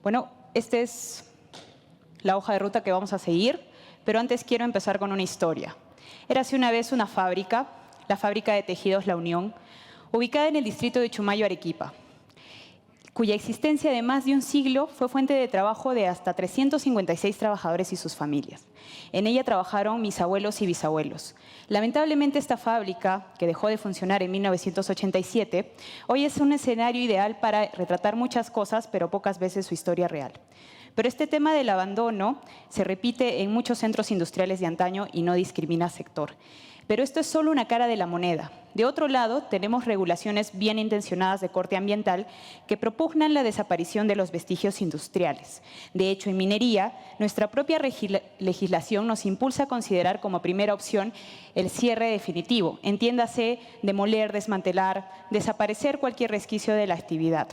Bueno, esta es la hoja de ruta que vamos a seguir, pero antes quiero empezar con una historia. Érase una vez una fábrica, la fábrica de tejidos La Unión, ubicada en el distrito de Chumayo, Arequipa, cuya existencia de más de un siglo fue fuente de trabajo de hasta 356 trabajadores y sus familias. En ella trabajaron mis abuelos y bisabuelos. Lamentablemente, esta fábrica, que dejó de funcionar en 1987, hoy es un escenario ideal para retratar muchas cosas, pero pocas veces su historia real. Pero este tema del abandono se repite en muchos centros industriales de antaño y no discrimina sector. Pero esto es solo una cara de la moneda. De otro lado, tenemos regulaciones bien intencionadas de corte ambiental que propugnan la desaparición de los vestigios industriales. De hecho, en minería, nuestra propia legislación nos impulsa a considerar como primera opción el cierre definitivo. Entiéndase, demoler, desmantelar, desaparecer cualquier resquicio de la actividad.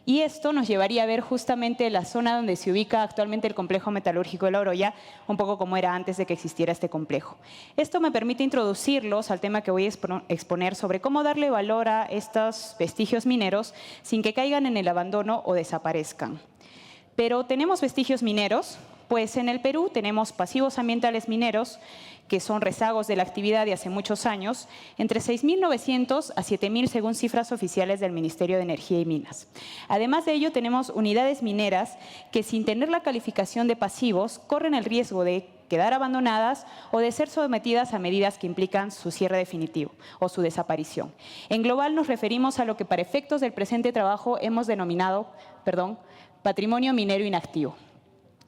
Y esto nos llevaría a ver justamente la zona donde se ubica actualmente el complejo metalúrgico de La Oroya, un poco como era antes de que existiera este complejo. Esto me permite introducirlos al tema que voy a exponer sobre cómo darle valor a estos vestigios mineros sin que caigan en el abandono o desaparezcan. Pero ¿tenemos vestigios mineros? Pues en el Perú tenemos pasivos ambientales mineros, que son rezagos de la actividad de hace muchos años, entre 6.900 a 7.000 según cifras oficiales del Ministerio de Energía y Minas. Además de ello, tenemos unidades mineras que, sin tener la calificación de pasivos, corren el riesgo de quedar abandonadas o de ser sometidas a medidas que implican su cierre definitivo o su desaparición. En global nos referimos a lo que para efectos del presente trabajo hemos denominado, patrimonio minero inactivo.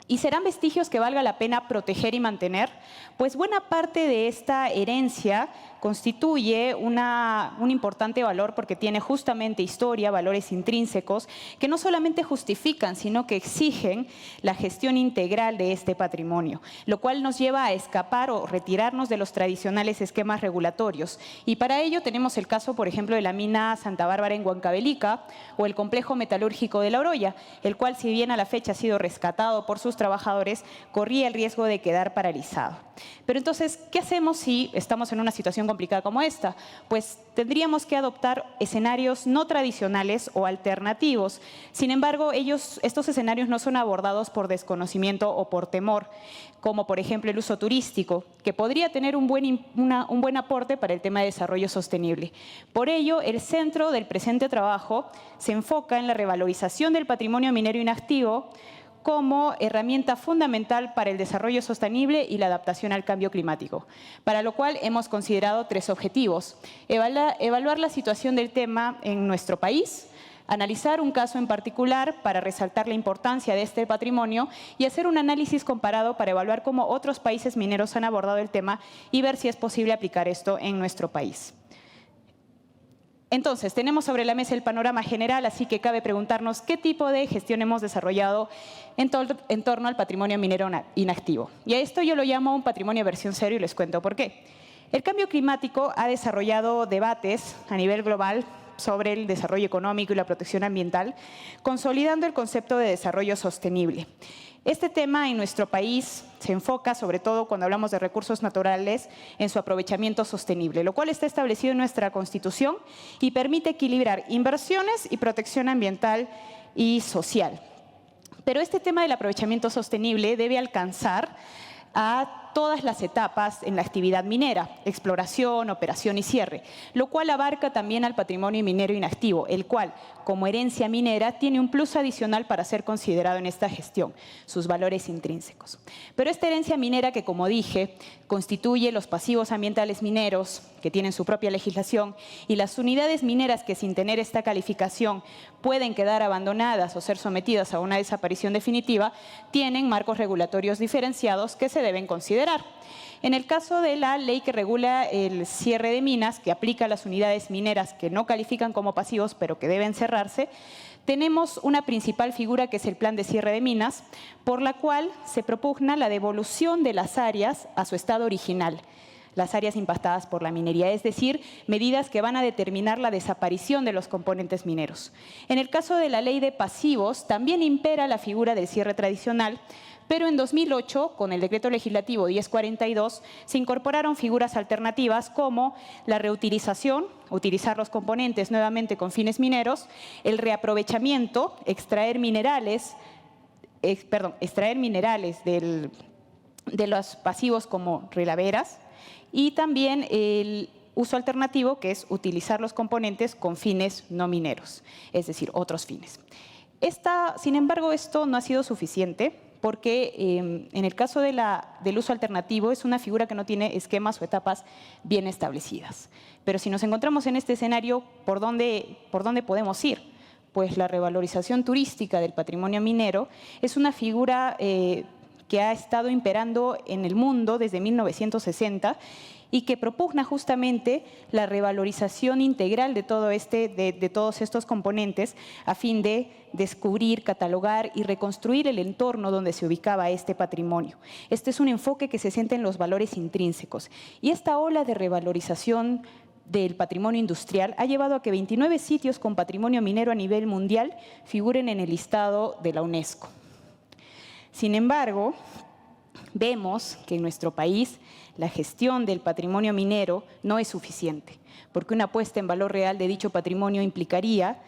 ¿Y serán vestigios que valga la pena proteger y mantener? Pues buena parte de esta herencia constituye un importante valor porque tiene justamente historia, valores intrínsecos, que no solamente justifican, sino que exigen la gestión integral de este patrimonio, lo cual nos lleva a escapar o retirarnos de los tradicionales esquemas regulatorios. Y para ello tenemos el caso, por ejemplo, de la mina Santa Bárbara en Huancavelica o el complejo metalúrgico de La Oroya, el cual, si bien a la fecha ha sido rescatado por sus trabajadores, corría el riesgo de quedar paralizado. Pero entonces, ¿qué hacemos si estamos en una situación complicada como esta? Pues tendríamos que adoptar escenarios no tradicionales o alternativos. Sin embargo, estos escenarios no son abordados por desconocimiento o por temor, como por ejemplo el uso turístico, que podría tener un buen aporte para el tema de desarrollo sostenible. Por ello, el centro del presente trabajo se enfoca en la revalorización del patrimonio minero inactivo como herramienta fundamental para el desarrollo sostenible y la adaptación al cambio climático, para lo cual hemos considerado 3 objetivos. Evaluar la situación del tema en nuestro país, analizar un caso en particular para resaltar la importancia de este patrimonio y hacer un análisis comparado para evaluar cómo otros países mineros han abordado el tema y ver si es posible aplicar esto en nuestro país. Entonces, tenemos sobre la mesa el panorama general, así que cabe preguntarnos qué tipo de gestión hemos desarrollado en torno al patrimonio minero inactivo. Y a esto yo lo llamo un patrimonio versión cero y les cuento por qué. El cambio climático ha desarrollado debates a nivel global sobre el desarrollo económico y la protección ambiental, consolidando el concepto de desarrollo sostenible. Este tema en nuestro país se enfoca, sobre todo cuando hablamos de recursos naturales, en su aprovechamiento sostenible, lo cual está establecido en nuestra Constitución y permite equilibrar inversiones y protección ambiental y social. Pero este tema del aprovechamiento sostenible debe alcanzar a todas las etapas en la actividad minera, exploración, operación y cierre, lo cual abarca también al patrimonio minero inactivo, el cual, como herencia minera, tiene un plus adicional para ser considerado en esta gestión, sus valores intrínsecos. Pero esta herencia minera que, como dije, constituye los pasivos ambientales mineros, que tienen su propia legislación, y las unidades mineras que, sin tener esta calificación, pueden quedar abandonadas o ser sometidas a una desaparición definitiva, tienen marcos regulatorios diferenciados que se deben considerar. En el caso de la ley que regula el cierre de minas, que aplica a las unidades mineras que no califican como pasivos, pero que deben cerrarse, tenemos una principal figura que es el plan de cierre de minas, por la cual se propugna la devolución de las áreas a su estado original, las áreas impactadas por la minería, es decir, medidas que van a determinar la desaparición de los componentes mineros. En el caso de la ley de pasivos, también impera la figura del cierre tradicional, pero en 2008, con el decreto legislativo 1042, se incorporaron figuras alternativas como la reutilización, utilizar los componentes nuevamente con fines mineros, el reaprovechamiento, extraer minerales extraer minerales de los pasivos como relaveras, y también el uso alternativo, que es utilizar los componentes con fines no mineros, es decir, otros fines. Sin embargo, esto no ha sido suficiente porque en el caso del uso alternativo es una figura que no tiene esquemas o etapas bien establecidas. Pero si nos encontramos en este escenario, ¿por dónde podemos ir? Pues la revalorización turística del patrimonio minero es una figura que ha estado imperando en el mundo desde 1960 y que propugna justamente la revalorización integral de todos estos componentes a fin de descubrir, catalogar y reconstruir el entorno donde se ubicaba este patrimonio. Este es un enfoque que se centra en los valores intrínsecos. Y esta ola de revalorización del patrimonio industrial ha llevado a que 29 sitios con patrimonio minero a nivel mundial figuren en el listado de la UNESCO. Sin embargo, vemos que en nuestro país la gestión del patrimonio minero no es suficiente, porque una puesta en valor real de dicho patrimonio implicaría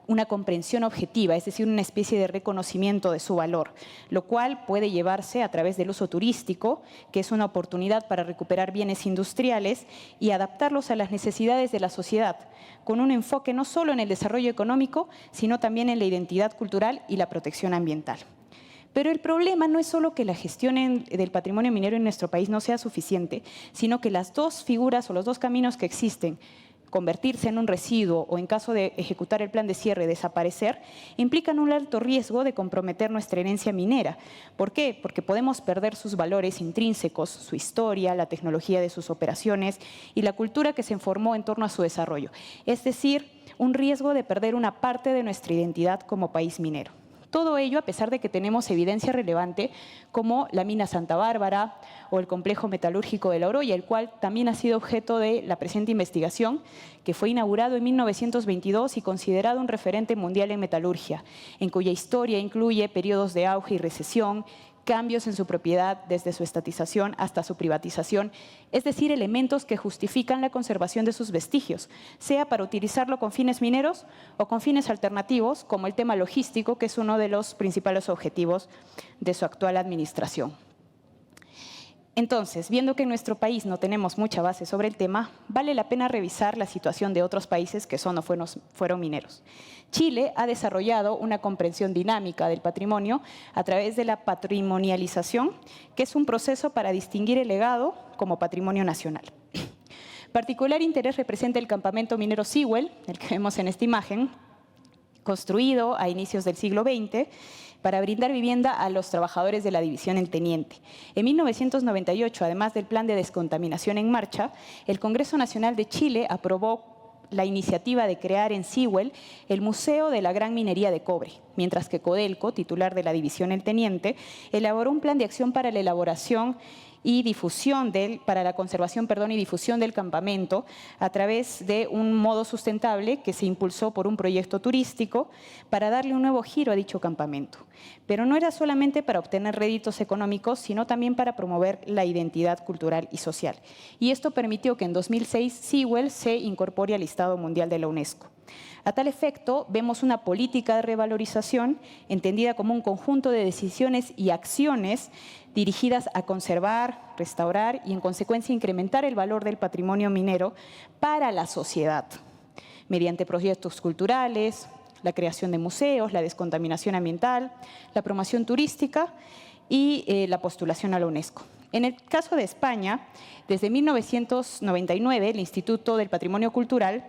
una comprensión objetiva, es decir, una especie de reconocimiento de su valor, lo cual puede llevarse a través del uso turístico, que es una oportunidad para recuperar bienes industriales y adaptarlos a las necesidades de la sociedad, con un enfoque no solo en el desarrollo económico, sino también en la identidad cultural y la protección ambiental. Pero el problema no es solo que la gestión del patrimonio minero en nuestro país no sea suficiente, sino que las dos figuras o los dos caminos que existen, convertirse en un residuo o en caso de ejecutar el plan de cierre, desaparecer, implican un alto riesgo de comprometer nuestra herencia minera. ¿Por qué? Porque podemos perder sus valores intrínsecos, su historia, la tecnología de sus operaciones y la cultura que se formó en torno a su desarrollo. Es decir, un riesgo de perder una parte de nuestra identidad como país minero. Todo ello a pesar de que tenemos evidencia relevante como la mina Santa Bárbara o el complejo metalúrgico de La Oroya, el cual también ha sido objeto de la presente investigación, que fue inaugurado en 1922 y considerado un referente mundial en metalurgia, en cuya historia incluye periodos de auge y recesión, cambios en su propiedad desde su estatización hasta su privatización, es decir, elementos que justifican la conservación de sus vestigios, sea para utilizarlo con fines mineros o con fines alternativos, como el tema logístico, que es uno de los principales objetivos de su actual administración. Entonces, viendo que en nuestro país no tenemos mucha base sobre el tema, vale la pena revisar la situación de otros países que son o fueron mineros. Chile ha desarrollado una comprensión dinámica del patrimonio a través de la patrimonialización, que es un proceso para distinguir el legado como patrimonio nacional. Particular interés representa el campamento minero Sewell, el que vemos en esta imagen, construido a inicios del siglo XX, para brindar vivienda a los trabajadores de la división El Teniente. En 1998, además del plan de descontaminación en marcha, el Congreso Nacional de Chile aprobó la iniciativa de crear en Sewell el Museo de la Gran Minería de Cobre, mientras que Codelco, titular de la división El Teniente, elaboró un plan de acción para la elaboración y difusión para la conservación y difusión del campamento a través de un modo sustentable que se impulsó por un proyecto turístico para darle un nuevo giro a dicho campamento. Pero no era solamente para obtener réditos económicos, sino también para promover la identidad cultural y social. Y esto permitió que en 2006 Sewell se incorpore al listado mundial de la UNESCO. A tal efecto, vemos una política de revalorización entendida como un conjunto de decisiones y acciones dirigidas a conservar, restaurar y, en consecuencia, incrementar el valor del patrimonio minero para la sociedad, mediante proyectos culturales, la creación de museos, la descontaminación ambiental, la promoción turística y la postulación a la UNESCO. En el caso de España, desde 1999, el Instituto del Patrimonio Cultural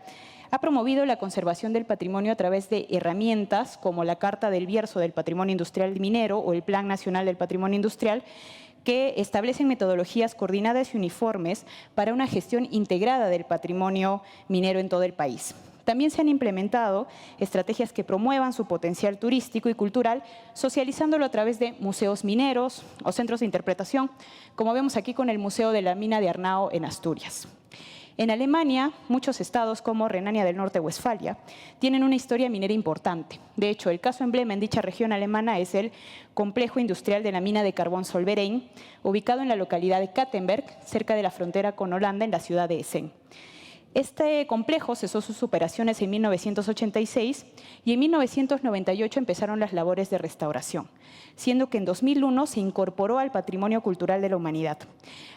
ha promovido la conservación del patrimonio a través de herramientas como la Carta del Bierzo del Patrimonio Industrial Minero o el Plan Nacional del Patrimonio Industrial, que establecen metodologías coordinadas y uniformes para una gestión integrada del patrimonio minero en todo el país. También se han implementado estrategias que promuevan su potencial turístico y cultural, socializándolo a través de museos mineros o centros de interpretación, como vemos aquí con el Museo de la Mina de Arnao en Asturias. En Alemania, muchos estados como Renania del Norte-Westfalia tienen una historia minera importante. De hecho, el caso emblema en dicha región alemana es el complejo industrial de la mina de carbón Solverein, ubicado en la localidad de Kattenberg, cerca de la frontera con Holanda, en la ciudad de Essen. Este complejo cesó sus operaciones en 1986 y en 1998 empezaron las labores de restauración, siendo que en 2001 se incorporó al Patrimonio Cultural de la Humanidad.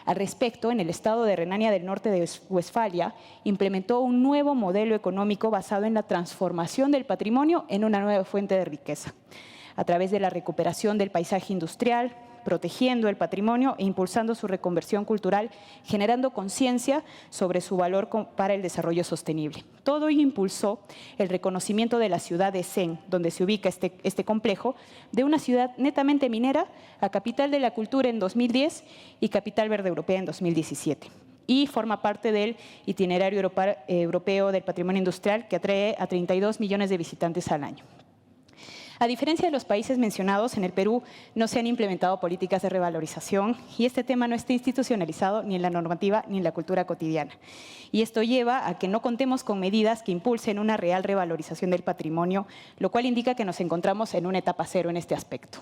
Al respecto, en el estado de Renania del Norte de Westfalia implementó un nuevo modelo económico basado en la transformación del patrimonio en una nueva fuente de riqueza, a través de la recuperación del paisaje industrial, protegiendo el patrimonio e impulsando su reconversión cultural, generando conciencia sobre su valor para el desarrollo sostenible. Todo ello impulsó el reconocimiento de la ciudad de Sen, donde se ubica este complejo, de una ciudad netamente minera a capital de la cultura en 2010 y capital verde europea en 2017. Y forma parte del itinerario europeo del patrimonio industrial que atrae a 32 millones de visitantes al año. A diferencia de los países mencionados, en el Perú no se han implementado políticas de revalorización y este tema no está institucionalizado ni en la normativa ni en la cultura cotidiana. Y esto lleva a que no contemos con medidas que impulsen una real revalorización del patrimonio, lo cual indica que nos encontramos en una etapa cero en este aspecto.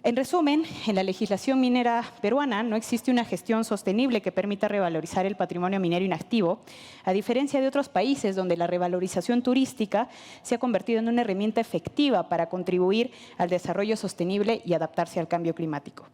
En resumen, en la legislación minera peruana no existe una gestión sostenible que permita revalorizar el patrimonio minero inactivo, a diferencia de otros países donde la revalorización turística se ha convertido en una herramienta efectiva para contribuir al desarrollo sostenible y adaptarse al cambio climático.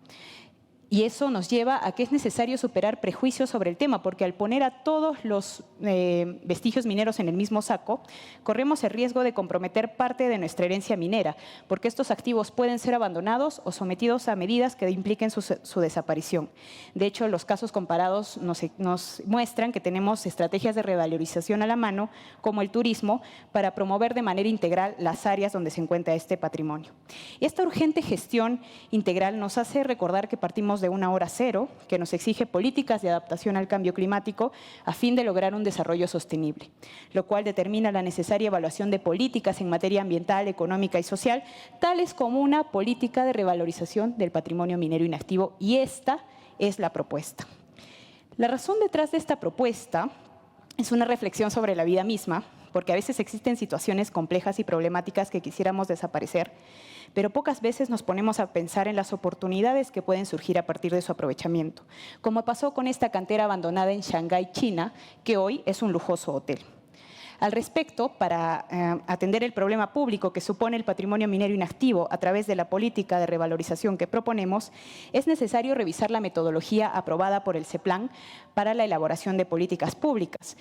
Y eso nos lleva a que es necesario superar prejuicios sobre el tema, porque al poner a todos los vestigios mineros en el mismo saco, corremos el riesgo de comprometer parte de nuestra herencia minera, porque estos activos pueden ser abandonados o sometidos a medidas que impliquen su desaparición. De hecho, los casos comparados nos muestran que tenemos estrategias de revalorización a la mano, como el turismo, para promover de manera integral las áreas donde se encuentra este patrimonio. Esta urgente gestión integral nos hace recordar que partimos de una hora cero, que nos exige políticas de adaptación al cambio climático a fin de lograr un desarrollo sostenible, lo cual determina la necesaria evaluación de políticas en materia ambiental, económica y social, tales como una política de revalorización del patrimonio minero inactivo, y esta es la propuesta. La razón detrás de esta propuesta es una reflexión sobre la vida misma, porque a veces existen situaciones complejas y problemáticas que quisiéramos desaparecer, pero pocas veces nos ponemos a pensar en las oportunidades que pueden surgir a partir de su aprovechamiento, como pasó con esta cantera abandonada en Shanghái, China, que hoy es un lujoso hotel. Al respecto, para atender el problema público que supone el patrimonio minero inactivo a través de la política de revalorización que proponemos, es necesario revisar la metodología aprobada por el CEPLAN para la elaboración de políticas públicas.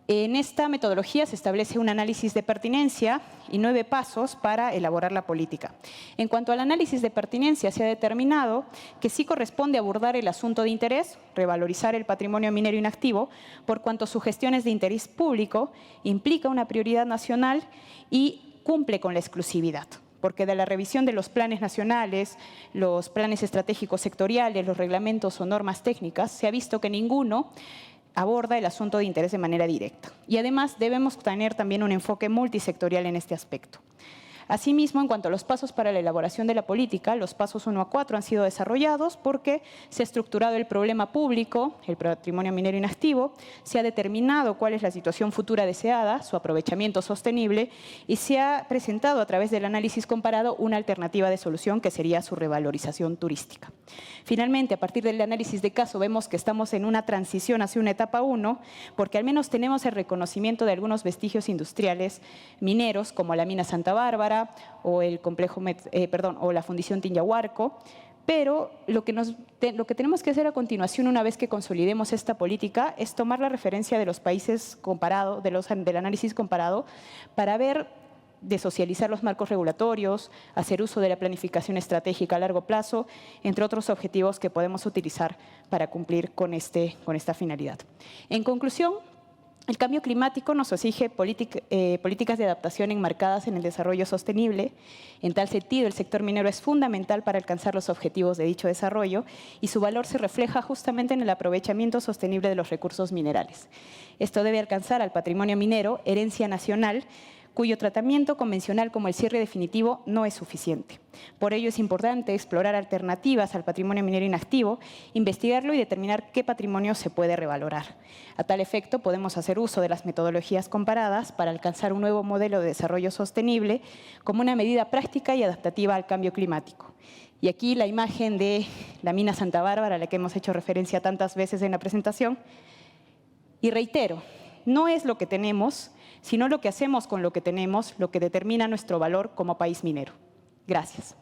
En esta metodología se establece un análisis de pertinencia y 9 pasos para elaborar la política. En cuanto al análisis de pertinencia, se ha determinado que sí corresponde abordar el asunto de interés, revalorizar el patrimonio minero inactivo, por cuanto su gestión es de interés público, implica una prioridad nacional y cumple con la exclusividad, porque de la revisión de los planes nacionales, los planes estratégicos sectoriales, los reglamentos o normas técnicas, se ha visto que ninguno aborda el asunto de interés de manera directa. Y además debemos tener también un enfoque multisectorial en este aspecto. Asimismo, en cuanto a los pasos para la elaboración de la política, los pasos 1 a 4 han sido desarrollados porque se ha estructurado el problema público, el patrimonio minero inactivo, se ha determinado cuál es la situación futura deseada, su aprovechamiento sostenible, y se ha presentado a través del análisis comparado una alternativa de solución que sería su revalorización turística. Finalmente, a partir del análisis de caso, vemos que estamos en una transición hacia una etapa 1, porque al menos tenemos el reconocimiento de algunos vestigios industriales mineros, como la mina Santa Bárbara, o el complejo, o la fundición Tinyahuarco, pero lo que tenemos que hacer a continuación, una vez que consolidemos esta política, es tomar la referencia de los países comparados, del análisis comparado, para ver de socializar los marcos regulatorios, hacer uso de la planificación estratégica a largo plazo, entre otros objetivos que podemos utilizar para cumplir con esta finalidad. En conclusión, el cambio climático nos exige políticas de adaptación enmarcadas en el desarrollo sostenible. En tal sentido, el sector minero es fundamental para alcanzar los objetivos de dicho desarrollo y su valor se refleja justamente en el aprovechamiento sostenible de los recursos minerales. Esto debe alcanzar al patrimonio minero, herencia nacional, cuyo tratamiento convencional como el cierre definitivo no es suficiente. Por ello es importante explorar alternativas al patrimonio minero inactivo, investigarlo y determinar qué patrimonio se puede revalorar. A tal efecto, podemos hacer uso de las metodologías comparadas para alcanzar un nuevo modelo de desarrollo sostenible como una medida práctica y adaptativa al cambio climático. Y aquí la imagen de la mina Santa Bárbara, a la que hemos hecho referencia tantas veces en la presentación, Y reitero, no es lo que tenemos, sino lo que hacemos con lo que tenemos, lo que determina nuestro valor como país minero. Gracias.